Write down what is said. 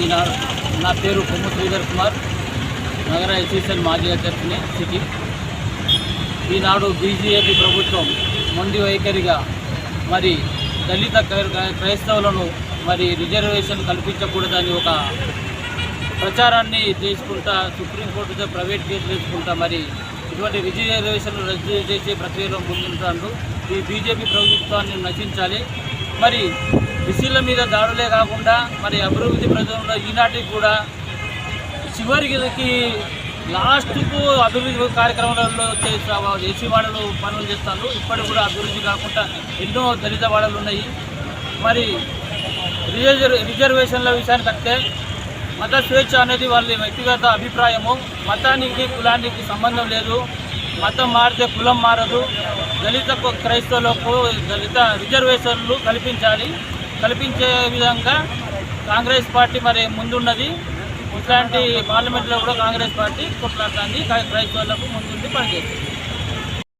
నా పేరు కొమ్ము శ్రీధర్ కుమార్, నగర ఎస్సీసీఎల్ మాజీ అధ్యక్షుని సిటీ. ఈనాడు బీజేపీ ప్రభుత్వం మొండి వైఖరిగా మరి దళిత క్రైస్తవులను మరి రిజర్వేషన్ కల్పించకూడదని ఒక ప్రచారాన్ని తీసుకుంటా సుప్రీంకోర్టుతో ప్రైవేట్ కేసు తీసుకుంటా మరి ఇటువంటి రిజర్వేషన్లు రద్దు చేసే ప్రక్రియలో ముందుంటారు. ఈ బీజేపీ ప్రభుత్వాన్ని నశించాలి. మరి బీసీల మీద దాడులే కాకుండా మరి అభివృద్ధి ప్రజల్లో ఈనాటికి కూడా చివరికి లాస్ట్కు అభివృద్ధి కార్యక్రమాలలో ఏసీ వాడలు పనులు చేస్తారు. ఇప్పటికి కూడా అభివృద్ధి కాకుండా ఎన్నో దళిత వాడలు ఉన్నాయి. మరి రిజర్వేషన్ల విషయానికి వస్తే మత స్వేచ్ఛ అనేది వాళ్ళ వ్యక్తిగత అభిప్రాయము. మతానికి కులానికి సంబంధం లేదు. మతం మారితే కులం మారదు. దళిత క్రైస్తవులకు దళిత రిజర్వేషన్లు కల్పించే విధంగా కాంగ్రెస్ పార్టీ మరి ముందున్నది. ఇట్లాంటి పార్లమెంట్లో కూడా కాంగ్రెస్ పార్టీ కొట్లాడుతుంది. క్రైస్తవులకు ముందుండి పనిచేస్తుంది.